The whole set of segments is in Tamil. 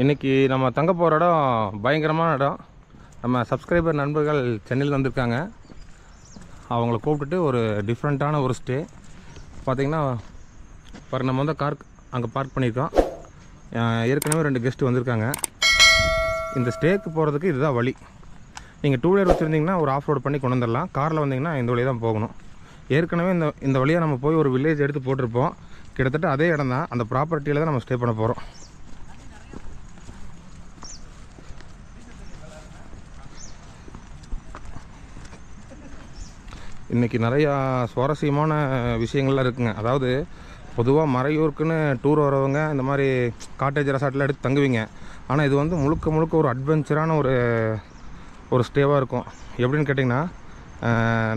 இன்றைக்கி நம்ம தங்க போகிற இடம் பயங்கரமான இடம். நம்ம சப்ஸ்கிரைபர் நண்பர்கள் சென்னையில் வந்திருக்காங்க. அவங்கள கூப்பிட்டுட்டு ஒரு டிஃப்ரெண்ட்டான ஒரு ஸ்டே பார்த்திங்கன்னா பாருங்கள். நம்ம வந்து கார் அங்கே பார்க் பண்ணியிருக்கோம். ஏற்கனவே 2 கெஸ்ட்டு வந்திருக்காங்க. இந்த ஸ்டேக்கு போகிறதுக்கு இதுதான் வழி. நீங்கள் 2 வீலர் வச்சுருந்தீங்கன்னா ஒரு ஆஃப் ரோடு பண்ணி கொண்டு வந்துடலாம். காரில் வந்தீங்கன்னா இந்த வழியாக தான் போகணும். ஏற்கனவே இந்த வழியாக நம்ம போய் ஒரு வில்லேஜ் எடுத்து போட்டிருப்போம். கிட்டத்தட்ட அதே இடம் தான். அந்த ப்ராப்பர்ட்டியில் தான் நம்ம ஸ்டே பண்ண போகிறோம். இன்றைக்கி நிறையா சுவாரஸ்யமான விஷயங்கள்லாம் இருக்குங்க. அதாவது பொதுவாக மறையூருக்குன்னு டூர் வரவங்க இந்த மாதிரி காட்டேஜ் ரெசார்ட்டில் எடுத்து தங்குவீங்க. ஆனால் இது வந்து முழுக்க ஒரு அட்வென்ச்சரான ஒரு ஸ்டேவாக இருக்கும். எப்படின்னு கேட்டிங்கன்னா,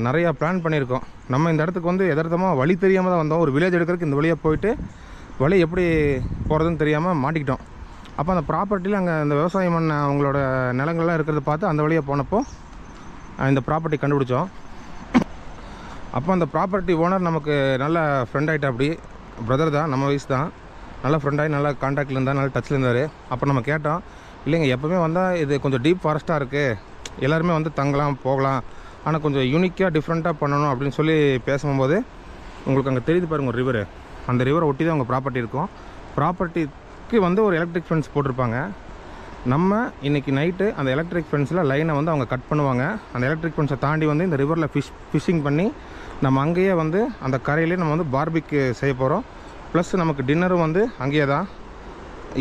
நிறையா பிளான் பண்ணியிருக்கோம். நம்ம இந்த இடத்துக்கு வந்து எதார்த்தமாக வழி தெரியாமல் தான் வந்தோம். ஒரு வில்லேஜ் எடுக்கிறதுக்கு இந்த வழியாக போயிட்டு வழி எப்படி போகிறதுன்னு தெரியாமல் மாட்டிக்கிட்டோம். அப்போ அந்த ப்ராப்பர்ட்டியில் அங்கே இந்த விவசாயம் பண்ண அவங்களோட நிலங்கள்லாம் இருக்கிறத பார்த்து அந்த வழியாக போனப்போ இந்த ப்ராப்பர்ட்டி கண்டுபிடிச்சோம். அப்போ அந்த ப்ராப்பர்ட்டி ஓனர் நமக்கு நல்ல ஃப்ரெண்ட் ஆகிட்டா. அப்படி பிரதர் தான், நம்ம வயசு தான். நல்ல ஃப்ரெண்டாகி நல்லா கான்டாக்டில் இருந்தார், நல்ல டச்சில் இருந்தார். அப்போ நம்ம கேட்டோம், இல்லைங்க எப்போவுமே வந்தால் இது கொஞ்சம் டீப் ஃபாரஸ்ட்டாக இருக்குது, எல்லாருமே வந்து தங்கலாம் போகலாம், ஆனால் கொஞ்சம் யூனிக்காக டிஃப்ரெண்ட்டாக பண்ணணும் அப்படின்னு சொல்லி பேசும்போது, உங்களுக்கு அங்கே தெரியுது பாருங்கள் ஒரு ரிவரு. அந்த ரிவரை ஒட்டி தான் உங்கள் ப்ராப்பர்ட்டி இருக்கும். ப்ராப்பர்ட்டிக்கு வந்து ஒரு எலக்ட்ரிக் ஃபென்ஸ் போட்டிருப்பாங்க. நம்ம இன்றைக்கி நைட்டு அந்த எலக்ட்ரிக் ஃபென்ஸில் லைனை வந்து அவங்க கட் பண்ணுவாங்க. அந்த எலக்ட்ரிக் ஃபென்ஸை தாண்டி வந்து இந்த ரிவரில் ஃபிஷ்ஷிங் பண்ணி நம்ம அங்கேயே வந்து அந்த கரையிலே நம்ம வந்து பார்பிக்யூ செய்ய போகிறோம். ப்ளஸ் நமக்கு டின்னரும் வந்து அங்கேயே தான்.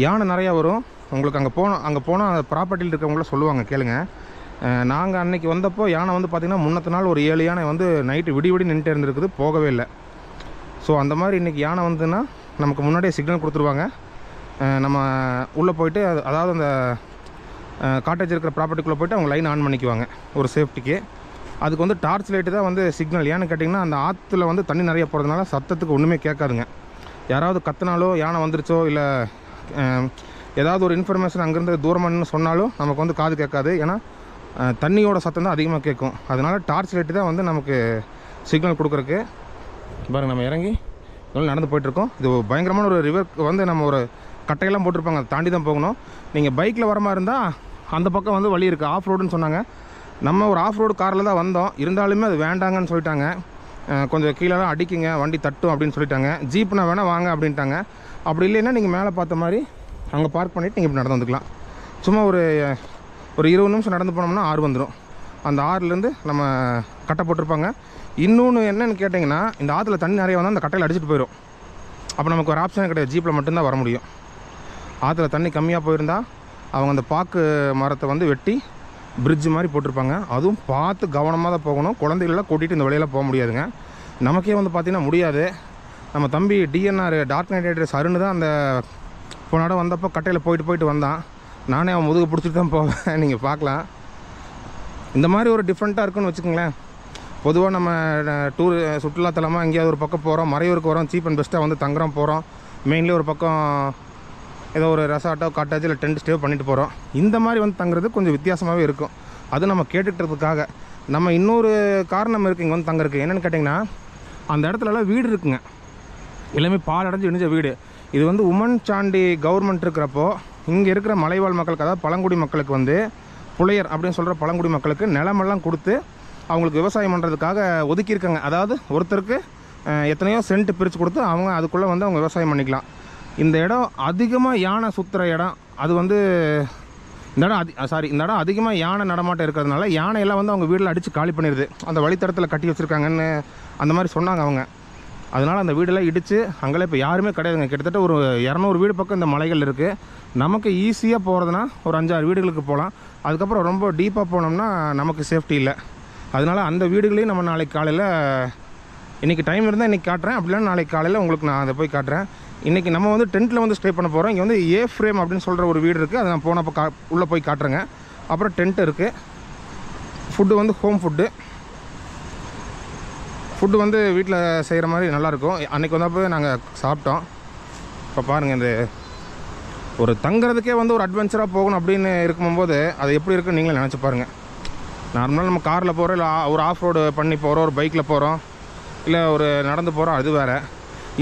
யானை நிறையா வரும். உங்களுக்கு அங்கே போனால் அந்த ப்ராப்பர்ட்டியில் இருக்கிறவங்கள சொல்லுவாங்க, கேளுங்க. நாங்கள் அன்றைக்கி வந்தப்போ யானை வந்து பார்த்திங்கன்னா முன்னத்த நாள் ஒரு 7 யானை வந்து நைட்டு விடி நின்றுட்டு இருந்துருக்குது, போகவே இல்லை. ஸோ அந்த மாதிரி இன்றைக்கி யானை வந்துன்னா நமக்கு முன்னாடியே சிக்னல் கொடுத்துருவாங்க. நம்ம உள்ளே போயிட்டு அதாவது அந்த காட்டேஜ் இருக்கிற ப்ராப்பர்ட்டிக்குள்ளே போய்ட்டு அவங்க லைன் ஆன் பண்ணிக்குவாங்க ஒரு சேஃப்டிக்கு. அதுக்கு வந்து டார்ச் லைட்டு தான் வந்து சிக்னல். ஏன்னு கேட்டிங்கன்னா, அந்த ஆற்றுல வந்து தண்ணி நிறைய போகிறதுனால சத்தத்துக்கு ஒன்றுமே கேட்காதுங்க. யாராவது கத்துனாலோ யானை வந்துருச்சோ இல்லை ஏதாவது ஒரு இன்ஃபர்மேஷன் அங்கேருந்து தூரமானு சொன்னாலும் நமக்கு வந்து காது கேட்காது. ஏன்னா தண்ணியோட சத்தம் தான் அதிகமாக கேட்கும். அதனால் டார்ச் லைட்டு தான் வந்து நமக்கு சிக்னல் கொடுக்குறக்கு. பாருங்கள், நம்ம இறங்கி நடந்து போயிட்டுருக்கோம். இது பயங்கரமான ஒரு ரிவருக்கு வந்து நம்ம ஒரு கட்டையெல்லாம் போட்டிருப்பாங்க, அதை தாண்டி தான் போகணும். நீங்கள் பைக்கில் வர மாதிரி இருந்தால் அந்த பக்கம் வந்து வழி இருக்குது, ஆஃப் ரோடுன்னு சொன்னாங்க. நம்ம ஒரு ஆஃப் ரோடு காரில் தான் வந்தோம். இருந்தாலுமே அது வேண்டாங்கன்னு சொல்லிட்டாங்க. கொஞ்சம் கீழெல்லாம் அடிக்குங்க, வண்டி தட்டும் அப்படின்னு சொல்லிட்டாங்க. ஜீப்னா வேணால் வாங்க அப்படின்ட்டாங்க. அப்படி இல்லைன்னா நீங்கள் மேலே பார்த்த மாதிரி அங்கே பார்க் பண்ணிவிட்டு நீங்கள் இப்படி நடந்து வந்துக்கலாம். சும்மா ஒரு 20 நிமிஷம் நடந்து போனோம்னா ஆறு வந்துடும். அந்த ஆறுலேருந்து நம்ம கட்டை போட்டிருப்பாங்க. இன்னொன்று என்னென்னு கேட்டிங்கன்னா, இந்த ஆற்றுல தண்ணி நிறைய வந்தால் அந்த கட்டையில் அடிச்சுட்டு போயிடும். அப்போ நமக்கு ஒரு ஆப்ஷனே கிடையாது, ஜீப்பில் மட்டும்தான் வர முடியும். ஆற்றுல தண்ணி கம்மியாக போயிருந்தால் அவங்க அந்த பாக்கு மரத்தை வந்து வெட்டி பிரிட்ஜு மாதிரி போட்டிருப்பாங்க. அதுவும் பார்த்து கவனமாக தான் போகணும். குழந்தைகளெல்லாம் கூட்டிகிட்டு இந்த வழியெல்லாம் போக முடியாதுங்க. நமக்கே வந்து பார்த்திங்கன்னா முடியாது. நம்ம தம்பி TNR dark knight riders Arun தான் அந்த போன இடம் வந்தப்போ கட்டையில் போயிட்டு வந்தான். நானே அவன் முதுகு பிடிச்சிட்டு தான் போவேன். நீங்கள் பார்க்கலாம். இந்த மாதிரி ஒரு டிஃப்ரெண்ட்டாக இருக்குன்னு வச்சுக்கோங்களேன். பொதுவாக நம்ம டூர் சுற்றுலாத்தலமாக எங்கேயாவது ஒரு பக்கம் போகிறோம், மறையூருக்கு வரோம், சீப் அண்ட் பெஸ்ட்டாக வந்து தங்குறோம் போகிறோம். மெயின்லி ஒரு பக்கம் ஏதோ ஒரு ரெசார்ட்டோ காட்டேஜோ இல்லை டென்ட் ஸ்டே பண்ணிட்டு போகிறோம். இந்த மாதிரி வந்து தங்குறது கொஞ்சம் வித்தியாசமாகவே இருக்கும். அது நம்ம கேட்டுக்கிறதுக்காக நம்ம இன்னொரு காரணம் இருக்குது இங்கே வந்து தங்குறதுக்கு. என்னென்னு கேட்டிங்கன்னா, அந்த இடத்துலலாம் வீடு இருக்குங்க, எல்லாமே பால் அடைஞ்சு இணைஞ்ச வீடு. இது வந்து உமன் சாண்டி கவர்மெண்ட் இருக்கிறப்போ இங்கே இருக்கிற மலைவாழ் மக்களுக்கு, அதாவது பழங்குடி மக்களுக்கு வந்து புலையர் அப்படின்னு சொல்கிற பழங்குடி மக்களுக்கு நிலமெல்லாம் கொடுத்து அவங்களுக்கு விவசாயம் பண்ணுறதுக்காக ஒதுக்கியிருக்காங்க. அதாவது ஒருத்தருக்கு எத்தனையோ சென்ட் பிரித்து கொடுத்து அவங்க அதுக்குள்ளே வந்து அவங்க விவசாயம் பண்ணிக்கலாம். இந்த இடம் அதிகமாக யானை சுற்றுற இடம். அது வந்து இந்த இடம் அதிகமாக யானை நடமாட்டம் இருக்கிறதுனால யானையெல்லாம் வந்து அவங்க வீட்டில் அடித்து காலி பண்ணிடுது. அந்த வழித்தடத்தில் கட்டி வச்சுருக்காங்கன்னு அந்த மாதிரி சொன்னாங்க அவங்க. அதனால் அந்த வீடெல்லாம் இடித்து அங்கெல்லாம் இப்போ யாருமே கிடையாதுங்க. கிட்டத்தட்ட ஒரு 200 வீடு பக்கம் இந்த மலைகள் இருக்குது. நமக்கு ஈஸியாக போகிறதுனா ஒரு 5-6 வீடுகளுக்கு போகலாம். அதுக்கப்புறம் ரொம்ப டீப்பாக போனோம்னா நமக்கு சேஃப்டி இல்லை. அதனால் அந்த வீடுகளையும் நம்ம நாளைக்கு காலையில், இன்றைக்கி டைம் இருந்தால் இன்றைக்கி காட்டுறேன், அப்படிலாம் நாளைக்கு காலையில் உங்களுக்கு நான் அதை போய் காட்டுறேன். இன்றைக்கி நம்ம வந்து டென்ட்டில் வந்து ஸ்டே பண்ண போகிறோம். இங்கே வந்து ஏ ஃப்ரேம் அப்படின்னு சொல்கிற ஒரு வீடு இருக்குது. அதை நான் போனப்போ உள்ளே போய் காட்டுறேங்க. அப்புறம் டென்ட் இருக்குது. ஃபுட்டு வந்து ஹோம் ஃபுட்டு வந்து வீட்டில் செய்கிற மாதிரி நல்லாயிருக்கும். அன்றைக்கி வந்தப்போ நாங்கள் சாப்பிட்டோம். இப்போ பாருங்கள், இந்த ஒரு தங்குறதுக்கே வந்து ஒரு அட்வென்ச்சராக போகணும் அப்படின்னு இருக்கும்போது அது எப்படி இருக்குன்னு நீங்களே நினச்சி பாருங்கள். நார்மலாக நம்ம காரில் போகிறோம், இல்லை ஒரு ஆஃப் ரோடு பண்ணி போகிறோம், ஒரு பைக்கில் போகிறோம், இல்லை ஒரு நடந்து போகிறோம், அது வேறு.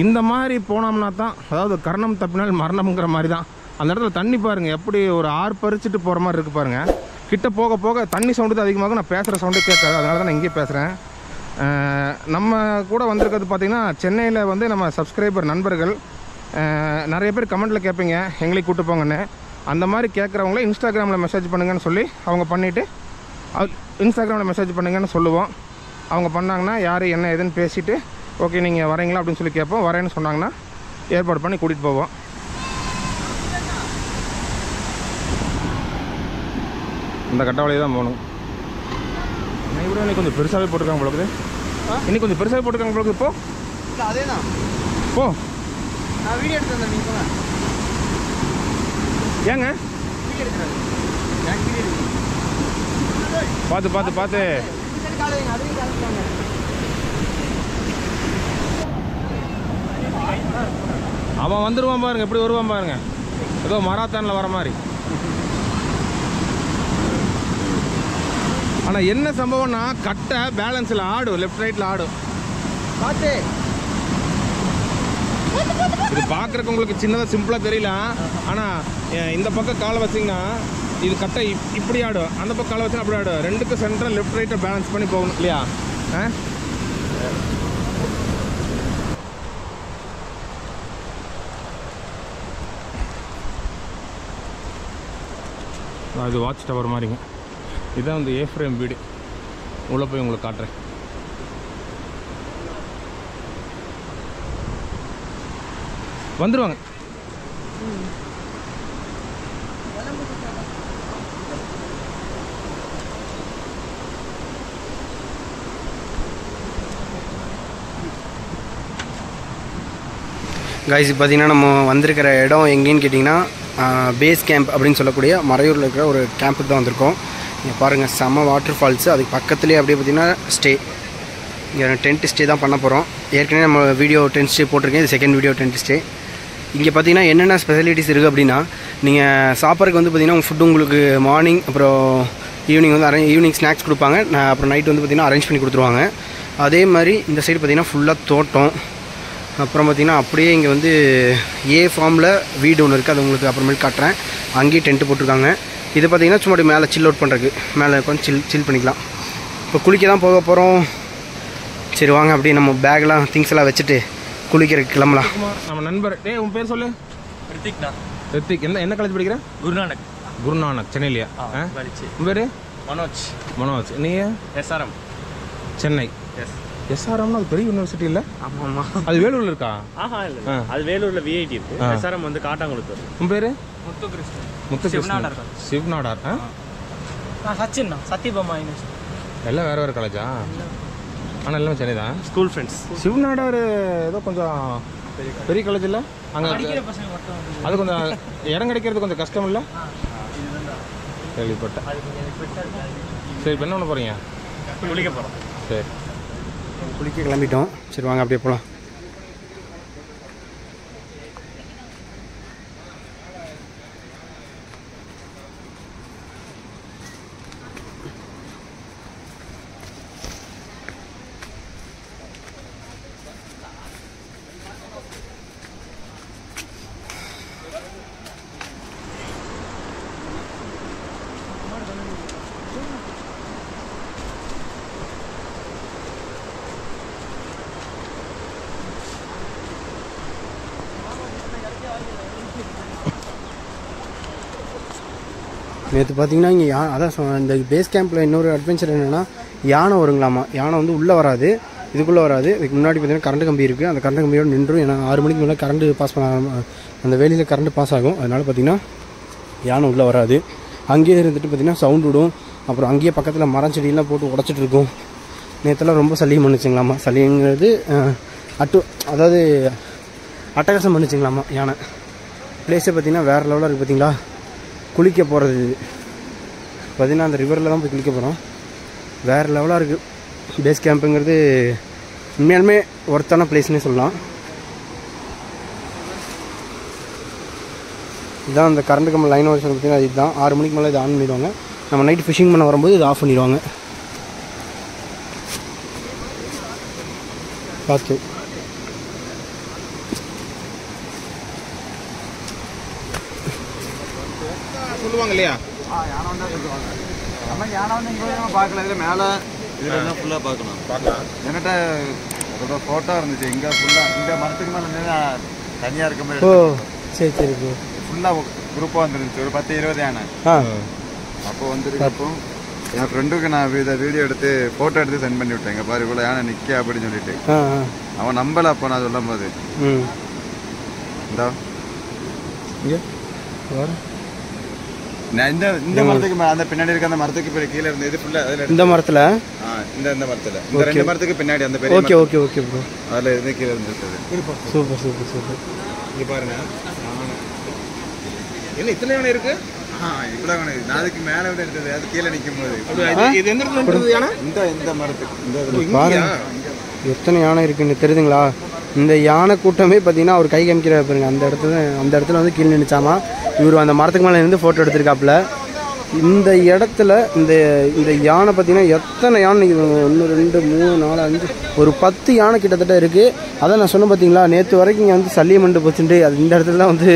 இந்த மாதிரி போனோம்னா தான், அதாவது கரணம் தப்பினால் மரணம்ங்கிற மாதிரி தான். அந்த இடத்துல தண்ணி பாருங்கள் எப்படி ஒரு ஆறு பறிச்சுட்டு போகிற மாதிரி இருக்குது பாருங்கள். கிட்ட போக போக தண்ணி சவுண்டு தான் அதிகமாகும். நான் பேசுகிற சவுண்டே கேட்காது, அதனால தான் நான் இங்கே பேசுகிறேன். நம்ம கூட வந்திருக்கிறது பார்த்திங்கன்னா சென்னையில் வந்து நம்ம சப்ஸ்கிரைபர் நண்பர்கள் நிறைய பேர் கமெண்ட்டில் கேட்பீங்க எங்களையும் கூப்பிட்டு போங்கன்னு. அந்த மாதிரி கேட்குறவங்கள இன்ஸ்டாகிராமில் மெசேஜ் பண்ணுங்கன்னு சொல்லி அவங்க பண்ணிவிட்டு இன்ஸ்டாகிராமில் மெசேஜ் பண்ணுங்கன்னு சொல்லுவோம். அவங்க பண்ணாங்கன்னா யார் என்ன ஏதுன்னு பேசிவிட்டு ஓகே நீங்கள் வரீங்களா அப்படின்னு சொல்லி கேட்போம். வரேன்னு சொன்னாங்கன்னா ஏற்பாடு பண்ணி கூட்டிகிட்டு போவோம். இந்த கட்டவளையை தான் போகணும். இவ்வளோ இன்னைக்கு கொஞ்சம் பெருசாகவே போட்டிருக்காங்க போலக்குது. இன்னைக்கு கொஞ்சம் பெருசாகவே போட்டிருக்காங்க போலக்குது. இப்போ அதே தான் போ, நான் வீடியோ எடுத்து வந்தேன். நீங்கள் போங்க. ஏங்க வீடியோ எடுக்கிறாரு. பார்த்து பார்த்து பார்த்து அவன் வந்துடுவான் பாருங்க, எப்படி வருவான் பாருங்க, ஏதோ மராத்தானில் வர மாதிரி. ஆனால் என்ன சம்பவம்னா கட்டை பேலன்ஸில் ஆடும், லெஃப்ட் ரைட்டில் ஆடும். பார்த்து இது பார்க்குறக்கு உங்களுக்கு சின்னதாக சிம்பிளாக தெரியல. ஆனால் இந்த பக்கம் காலை வச்சிங்கன்னா இது கட்டை இப்படி ஆடும், அந்த பக்கம் காலை வச்சுன்னா அப்படி ஆடும். ரெண்டுக்கும் சென்டராக லெஃப்ட் ரைட்டை பேலன்ஸ் பண்ணி போகணும் இல்லையா? இது வாட்ச் டவர் மாதிரிங்க. இதுதான் வந்து ஏ ஃப்ரேம் வீடு. உள்ளே போய் உங்களுக்கு காட்டுறேன். வந்துடுவாங்க. கைஸ் பார்த்தீங்கன்னா நம்ம வந்திருக்கிற இடம் எங்கேன்னு கேட்டிங்கன்னா பேஸ் கேம்ப் அப்படின்னு சொல்லக்கூடிய மறையூரில் இருக்கிற ஒரு கேம்புக்கு தான் வந்திருக்கோம். இங்கே பாருங்கள் செம்ம வாட்டர் ஃபால்ஸு. அதுக்கு பக்கத்துலேயே அப்படியே பார்த்திங்கன்னா ஸ்டே. இங்கே டென்ட் ஸ்டே தான் பண்ண போகிறோம். ஏற்கனவே நம்ம வீடியோ டென்ட் ஸ்டே போட்டிருக்கேன். இது செகண்ட் வீடியோ டென்ட் ஸ்டே. இங்கே பார்த்தீங்கன்னா என்னென்ன ஸ்பெஷலிட்டிஸ் இருக்குது அப்படின்னா, நீங்கள் சாப்பிட்றதுக்கு வந்து பார்த்திங்கன்னா உங்கள் ஃபுட்டு உங்களுக்கு மார்னிங் அப்புறம் ஈவினிங் வந்து ஈவினிங் ஸ்நாக்ஸ் கொடுப்பாங்க. அப்புறம் நைட் வந்து பார்த்திங்கன்னா அரேஞ்ச் பண்ணி கொடுத்துருவாங்க. அதே மாதிரி இந்த சைடு பார்த்திங்கன்னா ஃபுல்லாக தோட்டம். அப்புறம் பார்த்திங்கன்னா அப்படியே இங்கே வந்து ஏ ஃபார்மில் வீடு ஒன்று இருக்குது, அது உங்களுக்கு அப்புறமேட்டு காட்டுறேன். அங்கேயே டென்ட்டு போட்டிருக்காங்க. இது பார்த்திங்கன்னா சும்மா மேலே சில் அவுட் பண்ணுறதுக்கு, மேலே கொஞ்சம் சில் பண்ணிக்கலாம். இப்போ குளிக்க தான் போக போகிறோம். சரி வாங்க அப்படியே நம்ம பேக்லாம் திங்ஸ் எல்லாம் வச்சுட்டு குளிக்கிறதுக்கு கிளம்பலாம். நம்ம நண்பர் உன் பேர் சொல்லு. ரித்திக்ண்ணா. ரித்திக். என்ன காலேஜ் படிக்கிறேன்? குருநானக். குருநானக் சென்னையிலையா? உன் பேர்? மனோஜ். மனோஜ். நீ? எஸ்ஆர்எம் சென்னை. எஸ்ஆர்எம்னா அது பெரிய யூனிவர்சிட்டி இல்லை? ஆமாம். அது வேலூரில் இருக்கா? இல்லை, அது வேலூரில் விஐடி இருக்கு. எஸ்ஆர்எம் வந்து காட்டாங்குளத்தூர். உன் பேர்? முத்துகிருஷ்ணன். முத்துகிருஷ்ணன். சிவ்நாடார். சச்சின் சத்யபாமா யூனிவர்சிட்டி. எல்லாம் வேறு வேறு காலேஜா? ஆனால் எல்லாமே சென்னை தான். School friends. சிவ்நாடார் ஏதோ கொஞ்சம் பெரிய காலேஜ் இல்லை? அங்கே அது கொஞ்சம் இடம் கிடைக்கிறது கொஞ்சம் கஷ்டம் இல்லை? கேள்விப்பட்டேன். சரி, இப்போ என்ன பண்ண போகிறீங்க? குளிக்க போகிறோம். சரி, குளிக்க கிளம்பிட்டோம். சரி வாங்க அப்படியே போகலாம். நேற்று பார்த்தீங்கன்னா இங்கே அதான் இந்த பேஸ் கேம்பில் இன்னொரு அட்வென்ச்சர் என்னென்னா, யானை வருங்களாமா. யானை வந்து உள்ளே வராது, இதுக்குள்ளே வராது. இதுக்கு முன்னாடி பார்த்தீங்கன்னா கரண்ட் கம்பி இருக்குது. அந்த கரண்ட் கம்பியோடு நின்றும். ஏன்னா 6 மணிக்கு முன்னாடி கரண்ட் பாஸ் பண்ண அந்த வேலியில் கரண்ட் பாஸ் ஆகும். அதனால் பார்த்திங்கன்னா யானை உள்ளே வராது. அங்கேயே இருந்துட்டு பார்த்திங்கன்னா சவுண்ட் விடும். அப்புறம் அங்கேயே பக்கத்தில் மரம் செடியெல்லாம் போட்டு உடச்சிட்டு இருக்கும். நேற்றுலாம் ரொம்ப சளியும் பண்ணிச்சுங்களாமா. சளிங்கிறது அதாவது அட்டகாசம் பண்ணிச்சுங்களாமா யானை. பிளேஸை பார்த்திங்கன்னா வேறு லெவலாக இருக்குது. பார்த்திங்களா, குளிக்க போகிறது இது பார்த்திங்கன்னா அந்த ரிவரில் தான் போய் குளிக்க போகிறோம். வேறு லெவலாக இருக்குது. பேஸ் கேம்புங்கிறது உண்மையாலுமே ஒர்த்தான பிளேஸ்னே சொல்லலாம். இதுதான் அந்த கரண்ட் கம்பி லைன் வருஷம் பார்த்திங்கன்னா இதுதான். 6 மணிக்கு மேலே இது ஆன் பண்ணிடுவாங்க. நம்ம நைட்டு ஃபிஷிங் பண்ண வரும்போது இது ஆஃப் பண்ணிடுவாங்க. பார்த்து சொல்லுவாங்க இல்லையா? யானை வந்தா சொல்லுவாங்க. நம்ம யானை வந்து இங்கே பார்க்கல, இதில் மேலே இதில் ஃபுல்லாக பார்க்கலாம். என்கிட்ட அதோட ஃபோட்டோ இருந்துச்சு. இங்கே ஃபுல்லாக இந்த மரத்துக்கு மேலே இருந்து தனியாக இருக்க மாதிரி. ஓ சரி சரி ப்ரோ. ஃபுல்லாக குரூப்பாக வந்துருந்துச்சு, ஒரு 10-20 யானை. அப்போ வந்துருக்கப்போ என் ஃப்ரெண்டுக்கு நான் இதை வீடியோ எடுத்து ஃபோட்டோ எடுத்து சென்ட் பண்ணி விட்டேன். பாரு இவ்வளோ யானை நிற்க அப்படின்னு சொல்லிட்டு. அவன் நம்பலை அப்போ நான் சொல்லும் போது. இந்தா நான் இந்த மரத்துக்கு அந்த பின்னாடி இருக்க அந்த மரத்துக்கு கீழே இருந்த இது ஃபுல்லாக இந்த மரத்தில் இந்த மரத்தில் இந்த 2 மரத்துக்கு பின்னாடி அந்த பெரிய. Okay okay okay bro. அதில் இருந்து கீழே இருந்துருக்குது. Super super super. இங்கே பாருங்க என்ன இத்தனை யானை இருக்கு. இவ்வளோ நான் அதுக்கு மேலே விட எடுத்தது, அது கீழே நிற்கும் போது. இது எந்த இடத்துல இருந்தது யானை? இந்த மரத்துக்கு பாருங்க எத்தனை யானை இருக்குன்னு தெரியுதுங்களா? இந்த யானை கூட்டமே பார்த்தீங்கன்னா அவர் கை காமிக்கிற பாருங்க, அந்த இடத்துல வந்து கீழே நின்றுச்சாமா. இவர் அந்த மரத்துக்கு மேலே இருந்து ஃபோட்டோ எடுத்திருக்காப்புல. இந்த இடத்துல இந்த யானை பார்த்தீங்கன்னா எத்தனை யானை 1 2 3 4 5 ஒரு 10 யானை கிட்டத்தட்ட இருக்குது. அதான் நான் சொன்னேன் பார்த்தீங்களா, நேற்று வரைக்கும் இங்கே வந்து சல்லியமண்டு போச்சுட்டு அது இந்த இடத்துல தான் வந்து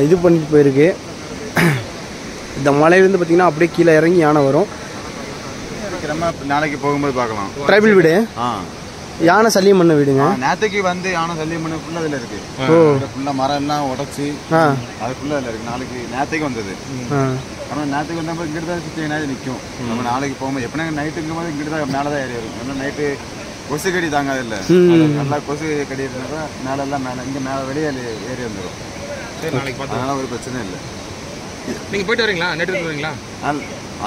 இது பண்ணிட்டு போயிருக்கு. இந்த மலையிலேருந்து பார்த்தீங்கன்னா அப்படியே கீழே இறங்கி யானை வரும். நாளைக்கு போகும்போது பார்க்கலாம். ட்ரைபிள் வீடு யானை சல்லியமண்ண வீடுங்க. நேற்றுக்கு வந்து யானை சல்லியமண்ணு ஃபுல்லாக அதில் இருக்கு. ஃபுல்லாக மரம் எல்லாம் உடச்சி அது ஃபுல்லாக அதில் இருக்கு. நாளைக்கு நேற்றுக்கு வந்தது. ஆனால் நேற்றுக்கு வந்தப்போ இங்கிட்டு தான் சுற்றி என்னாச்சு நிற்கும். நம்ம நாளைக்கு போகும்போது எப்படின்னா நைட்டுங்கும் போது இங்கிட்டு தான் மேலே தான் ஏறி வரும். ஏன்னா நைட்டு கொசு கடி தாங்காது இல்லை, நல்லா கொசு கடி இருந்தாக்கா மேலெல்லாம் இங்கே மேலே வெளியே ஏறி வந்துடும். சரி நாளைக்கு பார்த்து அதனால் ஒரு பிரச்சனை இல்லை. நீங்கள் போயிட்டு வரீங்களா? நெட்டு வரீங்களா?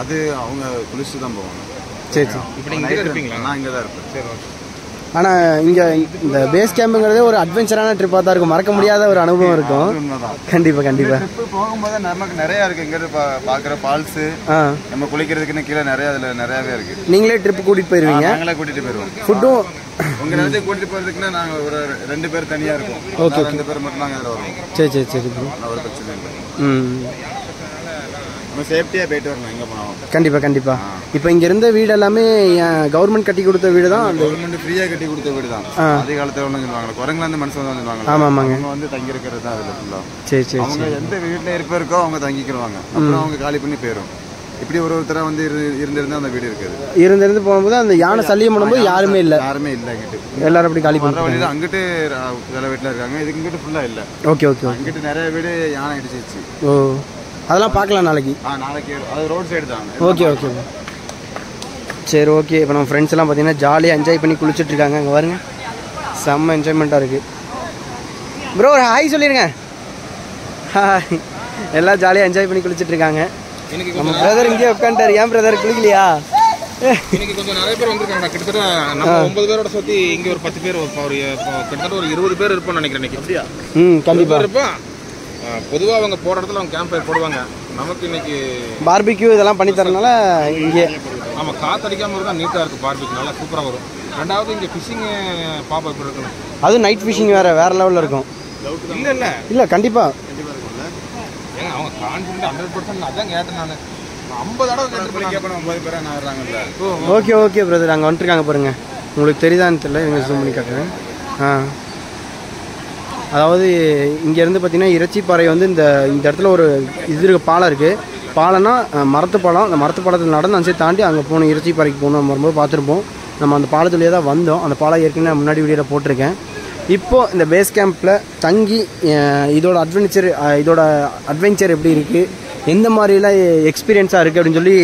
அது அவங்க குளிச்சுட்டு தான் போவாங்க. சரி சரி. இப்போ நீங்கள் இங்கே இருப்பீங்களா? நான் இங்கே தான் இருப்பேன். சரி ஓகே. ஆனால் இங்கே இந்த பேஸ் கேம்புங்கிறதே ஒரு அட்வென்ச்சரான ட்ரிப்பாக தான் இருக்கும். மறக்க முடியாத ஒரு அனுபவம் இருக்கும். கண்டிப்பாக கண்டிப்பாக. ட்ரிப்பு போகும்போது நமக்கு நிறையா இருக்குது. இங்கே பார்க்குற ஃபால்ஸு, நம்ம குளிக்கிறதுக்குன்னு கீழே நிறையா அதில் நிறையாவே இருக்குது. நீங்களே ட்ரிப்பு கூட்டிகிட்டு போயிடுவீங்க? நாங்களே கூட்டிகிட்டு போயிடுவோம். ஃபுட்டும் உங்கள் இடத்துக்கு கூட்டிகிட்டு போகிறதுக்குன்னா நாங்கள் ஒரு 2 பேர் தனியாக இருக்கோம். ஓகே 2 பேர் மட்டும் நாங்கள் அதில் வருவோம். சரி சரி சரி ப்ரோ. ஒரு பிரச்சனை இல்லை. நம்ம சேஃப்டியாக போயிட்டு வரணும் எங்கே போனாலும். கண்டிப்பாக கண்டிப்பாக. இப்போ இங்கே இருந்த வீடு எல்லாமே கவர்மெண்ட் கட்டி கொடுத்த வீடு தான். கவர்மெண்ட் ஃப்ரீயாக கட்டி கொடுத்த வீடு தான். அதே காலத்தில் ஒன்று சொல்லுவாங்க, குரங்குலேருந்து மனுஷன் தான் சொல்லுவாங்க. ஆமாம் ஆமாங்க. அவங்க வந்து தங்கி இருக்கிறது தான் அதில் ஃபுல்லாக. சரி சரி. அவங்க எந்த வீட்டில் இருக்கோ அவங்க தங்கிக்கிடுவாங்க. அப்புறம் அவங்க காலி பண்ணி போயிடும். இப்படி ஒருத்தராக வந்து இருந்திருந்தா அந்த வீடு இருக்குது. இருந்து போகும்போது அந்த யானை சல்லியம் பண்ணும்போது யாருமே இல்லை அங்கிட்டு. எல்லாரும் அப்படி காலி பண்ண வழியில் அங்கிட்டு சில வீட்டில் இருக்காங்க. இதுக்கு இங்கிட்டு ஃபுல்லாக இல்லை. Okay okay. அங்கிட்டு நிறைய வீடு யானை அடிச்சிச்சு. ஓ அதெல்லாம் பார்க்கலாம் நாளைக்கு. நாளைக்கு அது ரோட் சைடு தான். Okay okay. சரி ஓகே. இப்போ நம்ம ஃப்ரெண்ட்ஸ் எல்லாம் பார்த்தீங்கன்னா ஜாலியாக என்ஜாய் பண்ணி குளிச்சுட்டு இருக்காங்க. அங்கே பாருங்க செம்ம என்ஜாய்மெண்ட்டாக இருக்குது. ப்ரோ ஒரு ஹாய் சொல்லிடுங்க. ஹாய். எல்லாம் ஜாலியாக என்ஜாய் பண்ணி குளிச்சுட்டு இருக்காங்க. நம்ம பிரதர் இங்கே உட்காந்துட்டாரு. ஏன் பிரதர் குளிக்கலையா? இன்னைக்கு கொஞ்சம் நிறைய பேர் வந்திருக்காங்க. கிட்டத்தட்ட நம்ம 9 பேரோட சுற்றி இங்கே ஒரு 10 பேர், கிட்டத்தட்ட ஒரு 20 பேர் இருப்போம்னு நினைக்கிறேன் இன்னைக்கு. அப்படியா? கண்டிப்பாக இருப்போம். பொதுவாக அவங்க போகிற இடத்துல அவங்க கேம்ப் ஃபயர் போடுவாங்க. நமக்கு இன்னைக்கு பார்பிக்யூ இதெல்லாம் பண்ணி தரனால இங்கே ஆமாம் காற்றடிக்காமல் இருந்தால் நீட்டாக இருக்குது. பார்பிக்யூ நல்லா சூப்பராக வரும். ரெண்டாவது இங்கே ஃபிஷ்ஷிங்கு பாப்பா இப்படி இருக்கணும். அதுவும் நைட் ஃபிஷிங் வேறு லெவலில் இருக்கும். இல்லை கண்டிப்பாக. ஏங்க அவங்க கான்ஃபிடென்ட் 100% அதான் கேட்டேன். நான் 50 தடவை கேட்கணும். 9 பேராக நான் வர்றாங்கல்ல. Okay okay brother. அங்கே வந்துட்டுருக்காங்க பாருங்க. உங்களுக்கு தெரியுதான்னு தெரியல, இவங்க ஜூம் பண்ணி காட்டுறேன். அதாவது இங்கேருந்து பார்த்தீங்கன்னா இறைச்சிப்பாறை வந்து இந்த இடத்துல ஒரு இது பாலம் இருக்குது. பாலம்னா மரத்து பாலம். அந்த மரத்து பாலத்தில் நடந்து அந்த சைடு தாண்டி அங்கே போகணும், இறைச்சிப்பாறைக்கு போகணும். நம்ம வரும்போது பார்த்துருப்போம். நம்ம அந்த பாலத்துலேயே தான் வந்தோம். அந்த பாலம் ஏற்கனவே முன்னாடி வீடியோவில் போட்டிருக்கேன். இப்போது இந்த பேஸ் கேம்பில் தங்கி இதோட அட்வென்ச்சர் எப்படி இருக்குது, எந்த மாதிரிலாம் எக்ஸ்பீரியன்ஸாக இருக்குது அப்படின்னு சொல்லி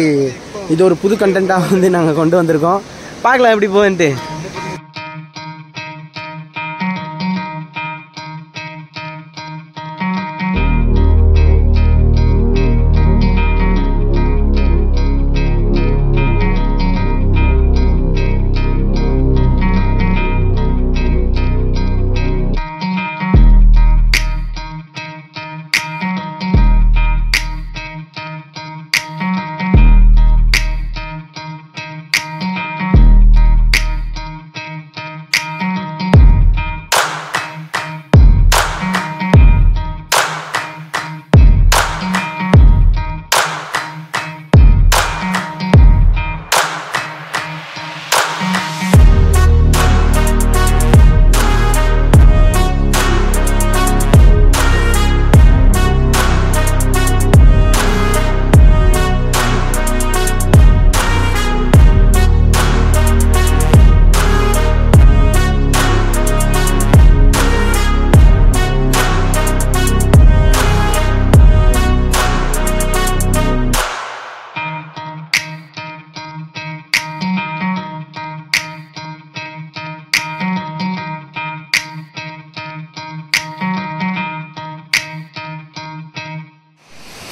இது ஒரு புது கண்டென்ட்டாக வந்து நாங்கள் கொண்டு வந்திருக்கோம். பார்க்கலாம் எப்படி போகுதுன்ட்டு.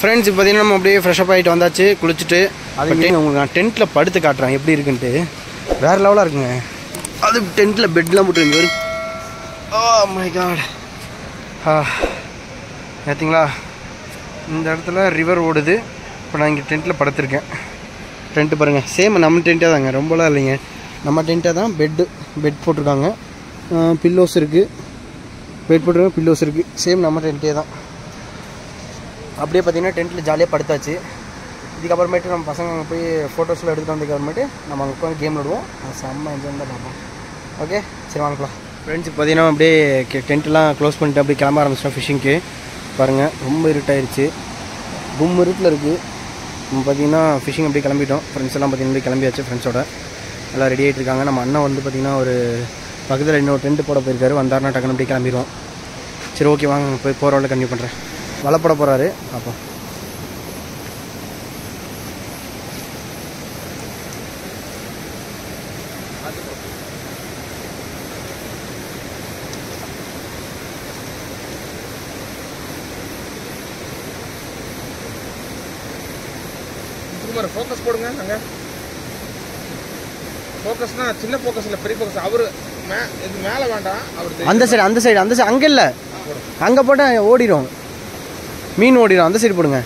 ஃப்ரெண்ட்ஸ் இப்போ பார்த்தீங்கன்னா நம்ம அப்படியே ஃப்ரெஷ்அப் ஆகிட்டு வந்தாச்சு, குளிச்சுட்டு. அது உங்களுக்கு நான் டென்ட்டில் படுத்து காட்டுறேன் எப்படி இருக்குன்ட்டு. வேறு லெவலாக இருக்குங்க. அது டென்ட்டில் பெட்லாம் போட்டுருங்க. Oh my God. பார்த்தீங்களா, இந்த இடத்துல ரிவர் ஓடுது. இப்போ நான் இங்கே டென்ட்டில் படுத்துருக்கேன். டென்ட்டு பாருங்கள், சேம் நம்ம டென்ட்டே தாங்க, ரொம்பலாம் இல்லைங்க, நம்ம டென்ட்டே தான். பெட் போட்டிருக்காங்க, பில்லோஸ் இருக்குது, பெட் போட்டிருக்காங்க, பில்லோஸ் இருக்குது, சேம் நம்ம டென்ட்டே தான். அப்படியே பார்த்தீங்கன்னா டென்ட்டில் ஜாலியாக படுத்தாச்சு. இதுக்கப்புறமேட்டு நம்ம பசங்க அங்கே போய் ஃபோட்டோஸ்லாம் எடுத்துகிட்டு வந்ததுக்கப்புறமேட்டு நம்ம அங்கே உட்காந்து கேம் விடுவோம். செம்ம என்ஜாய் தான் பார்ப்போம். ஓகே, சரி வாங்கலாம். ஃப்ரெண்ட்ஸ் பார்த்தீங்கன்னா அப்படியே டென்ட்டெலாம் க்ளோஸ் பண்ணிட்டு அப்படியே கிளம்ப ஆரம்பிச்சிட்டோம் ஃபிஷிங்க்கு. பாருங்கள், ரொம்ப இருட்டாயிருச்சு, இருட்டில் இருக்குது. நம்ம பார்த்தீங்கன்னா ஃபிஷிங் அப்படியே கிளம்பிட்டோம். ஃப்ரெண்ட்ஸ் எல்லாம் பார்த்தீங்கன்னா கிளம்பியாச்சு, ஃப்ரெண்ட்ஸோட எல்லாம் ரெடி ஆகிட்டு இருக்காங்க. நம்ம அண்ணன் வந்து பார்த்திங்கன்னா ஒரு பக்கத்தில் இன்னொரு டென்ட் போட போயிருக்காரு, வந்தாருன்னா டக்குன்னு அப்படியே கிளம்பிடுவோம். சரி ஓகே வாங்க, போய் போகிற வழியில் கண்டினியூ பண்ணுறேன். வலை போட போகிறாரு, அப்போ ஃபோக்கஸ் போடுங்க. அங்கே ஃபோக்கஸ்னா சின்ன ஃபோக்கஸ் இல்லை, பெரிய ஃபோக்கஸ். அவரு இது மேலே வேண்டாம், அவர் அந்த சைடு அங்கே இல்லை, அங்கே போட்டால் ஓடிடும், மீன் ஓடிடும். அந்த சைடு போடுங்க.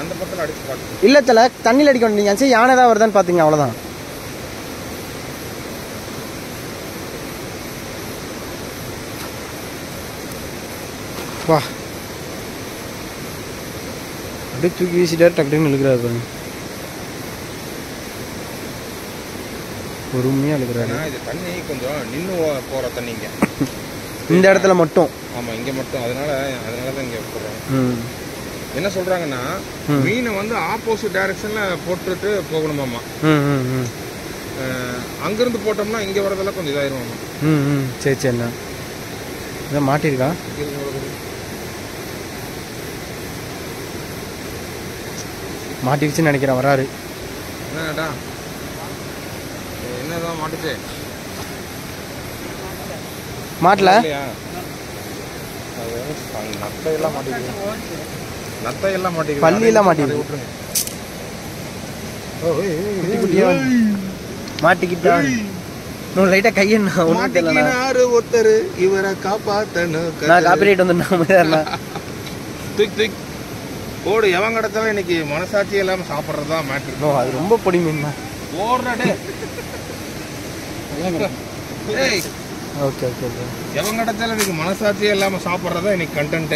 அந்த பக்கத்தில் அடிச்சு பாட்டு இல்லை தலை, தண்ணியில் அடிக்க வேண்டிய சரி, யானை தான் வருதான்னு பார்த்தீங்க, அவ்வளோதான். வா, அப்படியே தூக்கி வீசிட்டாரு, டக்கு டக்குன்னு இழுக்கிறாரு பாருங்க, பொறுமையாக இழுக்கிறாரு. இது தண்ணி கொஞ்சம் நின்று போகிற தண்ணிங்க இந்த இடத்துல மட்டும். ஆமாம், இங்கே மட்டும். அதனால தான் இங்கே போடுறோம். என்ன சொல்கிறாங்கன்னா, மீனை வந்து ஆப்போசிட் டைரக்ஷனில் போட்டுட்டு போகணுமாம்மா. அங்கேருந்து போட்டோம்னா இங்கே வரதெல்லாம் கொஞ்சம் இதாயிருமாம்மா. சரி சரிண்ணா, இதான் மாட்டிருக்கா, மாட்டிருச்சுன்னு நினைக்கிறேன். வராரு. என்னடா, என்னதான் மாட்டுச்சு? மாட்டல, நத்தையெல்லாம் மாட்டிருக்கு, பள்ளியெல்லாம் மாட்டிருக்கு, விட்டுருங்க. மாட்டிக்கிட்டா லைட்டா கையண்ணா ஒருத்தர் இவரை காப்பாத்தணும். நான் காப்பிரைட் வந்து தூக்கி ஓடு. எவன் கிடச்சாலும் இன்னைக்கு மனசாட்சி இல்லாம சாப்பிட்றதுதான் மேட்ரு. அது ரொம்ப பொடி மீன் தான். ஓகே ஓகே ஓகே, எவன் கிடச்சாலும் இன்னைக்கு மனசாட்சியே இல்லாம சாப்பிட்றதா இன்னைக்கு கண்டென்ட்.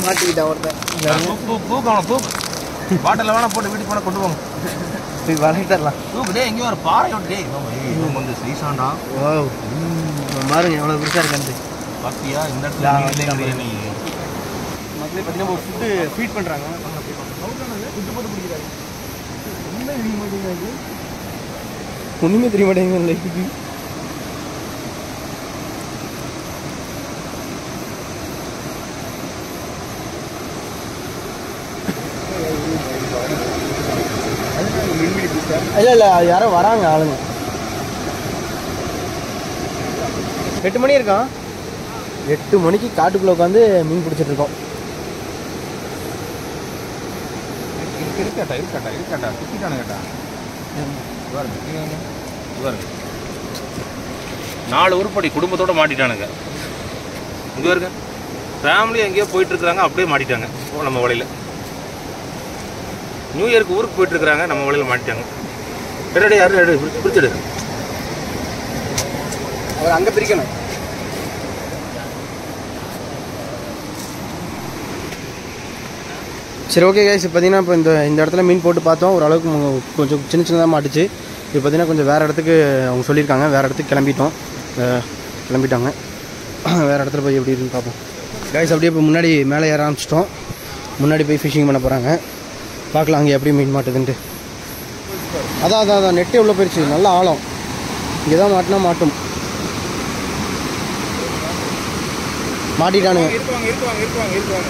மாட்டிக்கிட்டா ஒருத்தன். பாட்டில் வேணா போட்டு வீட்டுக்கு போனால் கொண்டு போங்க, வளர்த்தரலாம். தூக்குடே, எங்கேயும் ஒரு பாறை விட்டுடே வந்து சைசாண்டா. ஓ பாருங்க எவ்வளோ பெருசாக இருக்கான்ட்டு. பாத்தியா, இந்த இடத்துல மக்களே பார்த்தீங்கன்னா ஒரு ஃபுட்டு ஃபீட் பண்ணுறாங்க. ஒன்றுமே தெரிய மாட்டேங்குது லைஃபுக்கு. இல்லை யாரோ வராங்க ஆளுங்க. 8 மணி இருக்கான். 8 மணிக்கு காட்டுக்குள்ளே உட்காந்து மீன் பிடிச்சிட்டு இருக்கோம். இருக்காட்டா குத்திட்டானு கேட்டா. 4 உருப்படி குடும்பத்தோட மாட்டிட்டானுங்க. இங்க இருக்க ஃபேமிலி எங்கேயோ போயிட்டு இருக்காங்க, அப்படியே மாட்டிட்டாங்க நம்ம வலையில. நியூ இயருக்கு ஊருக்கு போயிட்டு இருக்காங்க, நம்ம வலையில மாட்டிட்டாங்க. யாரு பிடிச்சிடு, அவர் அங்கே பிரிக்கணும். சரி ஓகே கைஸ், இப்போ பார்த்தீங்கன்னா இப்போ இந்த இடத்துல மீன் போட்டு பார்த்தோம். ஓரளவுக்கு கொஞ்சம் சின்னதாக மாட்டுச்சு. இப்போ பார்த்தீங்கன்னா கொஞ்சம் வேறு இடத்துக்கு அவங்க சொல்லியிருக்காங்க, வேறு இடத்துக்கு கிளம்பிட்டாங்க. வேறு இடத்துல போய் எப்படி இருக்குன்னு பார்ப்போம் கைஸ். அப்படியே இப்போ முன்னாடி மேலே ஏற ஆரம்பிச்சிட்டோம். முன்னாடி போய் ஃபிஷிங் பண்ண போகிறாங்க. பார்க்கலாம் அங்கே எப்படி மீன் மாட்டுதுன்ட்டு. அதான் நெட்டே உள்ளே போயிடுச்சு, நல்ல ஆழம். இங்கே தான் மாட்டினா மாட்டும். மாட்டிட்டானுங்க. இருப்பாங்க.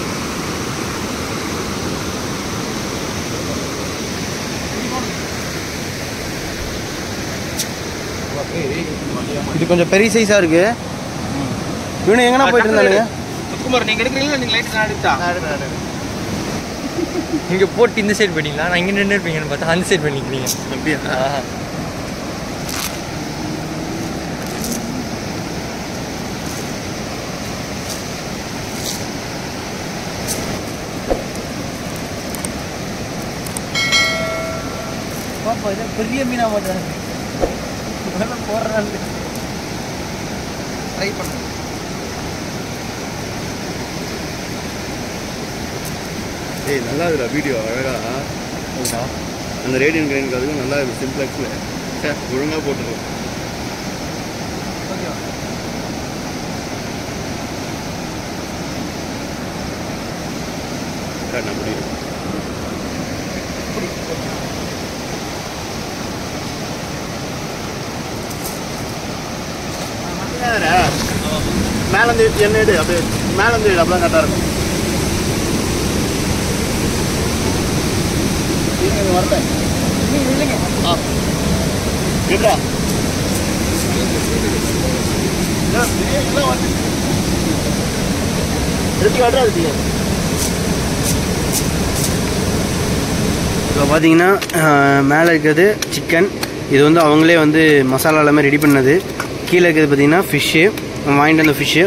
இது கொஞ்சம் பெரிய சைஸாக இருக்குது. இவனு எங்கன்னா போயிட்டு இருந்தானுங்க. குமார், நீங்கள் எடுக்கிறீங்களா? நீங்கள் லைட் நான் எடுத்தா இங்கே போட்டு இந்த சைடு பண்ணிங்களா, நான் இங்கே நின்று இருப்பீங்கன்னு பார்த்தா அந்த சைடு பண்ணிக்கிறீங்க. அப்படியா? பாப்பா இதை பெரிய மீனாக மாட்டாங்க போடுறாங்க. ட்ரை பண்ணுங்க. ஏய் நல்லா இருக்குடா வீடியோ அழகா. அந்த ரேடியன் கிரைனுக்கு அதுக்கும் நல்லா இருக்கு. சிம்ப்ளெக்ஸில் ஒழுங்காக போட்டுருக்கோம். நான் முடியும். மேலே வந்து என்ன எடு, அப்படியே மேலே வந்து எடு, அப்படிலாம் கரெக்டாக இருக்கும். வரட்டேன் இல்லைங்க. எப்படா இப்போ பார்த்தீங்கன்னா மேலே இருக்கிறது சிக்கன். இது வந்து அவங்களே வந்து மசாலா எல்லாமே ரெடி பண்ணது. கீழே இருக்கிறது பார்த்தீங்கன்னா ஃபிஷ்ஷு, வாங்கிட்டு வந்த ஃபிஷ்ஷு.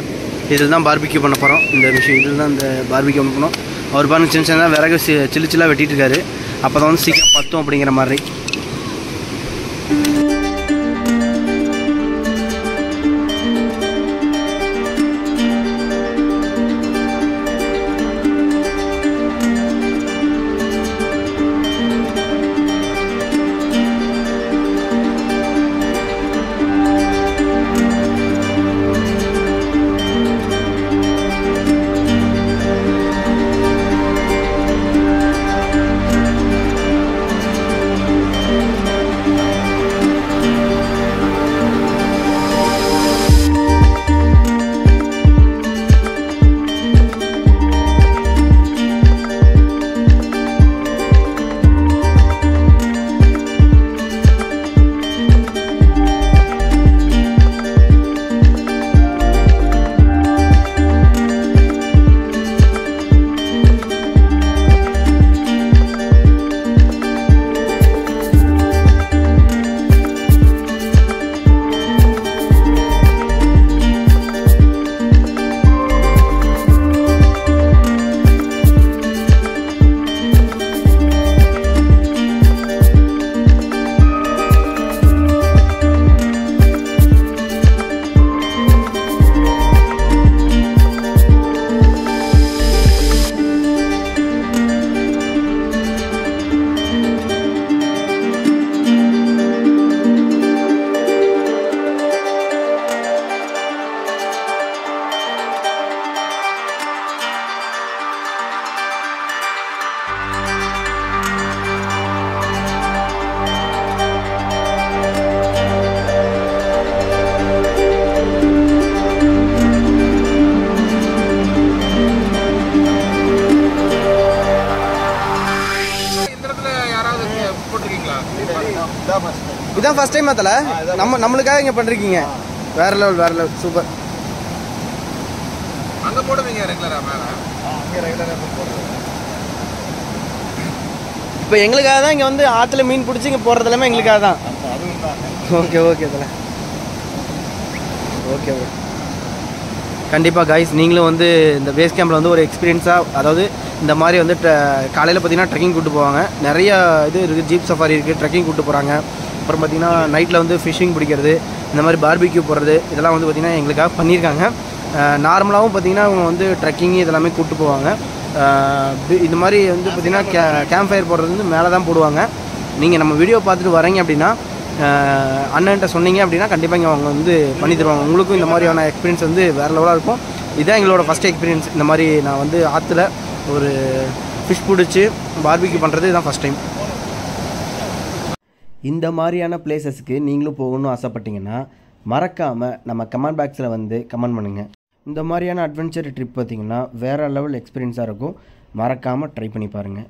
இதில் தான் பார்பிக்யூ பண்ண போகிறோம். இந்த விஷயம் இதில் தான் இந்த பார்பிக்யூ பண்ண போகிறோம். அவர் பாருங்க சின்ன சின்னதாக விறகு சில்லு சில்லாக வெட்டிட்டு இருக்காரு. அப்போ தான் வந்து சீக்கிரம் பத்தும் அப்படிங்கிற மாதிரி. இதான் ஃபர்ஸ்ட் டைம் தல நம்மளுக்காக இங்கே பண்ணிருக்கீங்க. வேற லெவல் சூப்பர். அங்கே போடுவீங்க ரெகுலராக மேலே? அங்கே ரெகுலராக போடுறது. இப்போ எங்களுக்காக தான் இங்கே வந்து ஆற்றுல மீன் பிடிச்சி இங்கே போடுறது எல்லாமே எங்களுக்காக தான். ஓகே தல ஓகே. கண்டிப்பாக கைஸ் நீங்களும் வந்து இந்த பேஸ் கேம்பில் வந்து ஒரு எக்ஸ்பீரியன்ஸாக, அதாவது இந்த மாதிரி வந்து காலையில் பார்த்தீங்கன்னா ட்ரெக்கிங் கூப்பிட்டு போவாங்க. நிறைய இது இருக்குது, ஜீப் சஃபாரி இருக்குது, ட்ரெக்கிங் கூப்பிட்டு போகிறாங்க. அப்புறம் பார்த்திங்கன்னா நைட்டில் வந்து ஃபிஷ்ஷிங் பிடிக்கிறது, இந்த மாதிரி பார்பிக்யூ போடுறது, இதெல்லாம் வந்து பார்த்திங்கன்னா எங்களுக்காக பண்ணியிருக்காங்க. நார்மலாகவும் பார்த்திங்கன்னா அவங்க வந்து ட்ரெக்கிங் இதெல்லாமே கூப்பிட்டு போவாங்க. இது மாதிரி வந்து பார்த்திங்கன்னா கேம்ப் ஃபயர் போடுறது வந்து மேலே தான் போடுவாங்க. நீங்கள் நம்ம வீடியோ பார்த்துட்டு வரீங்க அப்படின்னா அண்ணன்ட்ட சொன்னீங்க அப்படின்னா கண்டிப்பாக இங்கே அவங்க வந்து பண்ணி தருவாங்க. உங்களுக்கும் இந்த மாதிரியான எக்ஸ்பீரியன்ஸ் வந்து வேறு லெவலாக இருக்கும். இதுதான் எங்களோட ஃபஸ்ட் எக்ஸ்பீரியன்ஸ். இந்த மாதிரி நான் வந்து ஆற்றுல ஒரு ஃபிஷ் பிடிச்சி பார்பிக்யூ பண்ணுறது இதுதான் ஃபஸ்ட் டைம். இந்த மாதிரியான பிளேசஸ்க்கு நீங்களும் போகணும்னு ஆசைப்பட்டீங்கன்னா மறக்காமல் நம்ம கமெண்ட் பாக்ஸில் வந்து கமெண்ட் பண்ணுங்கள். இந்த மாதிரியான அட்வென்ச்சர் ட்ரிப் பார்த்திங்கன்னா வேறு லெவல் எக்ஸ்பீரியன்ஸாக இருக்கும். மறக்காமல் ட்ரை பண்ணி பாருங்கள்.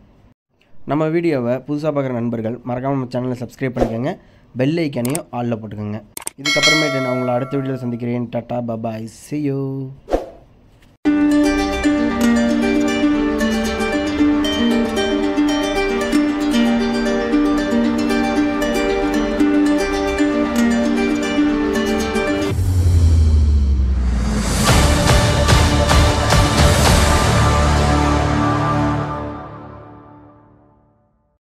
நம்ம வீடியோவை புதுசாக பார்க்குற நண்பர்கள் மறக்காமல் நம்ம சேனலை சப்ஸ்கிரைப் பண்ணிக்கோங்க. பெல் ஐக்கானையும் ஆலில் போட்டுக்கோங்க. இதுக்கப்புறமேட்டு நான் உங்களை அடுத்த வீடியோவில் சந்திக்கிறேன். Tata bye, see you.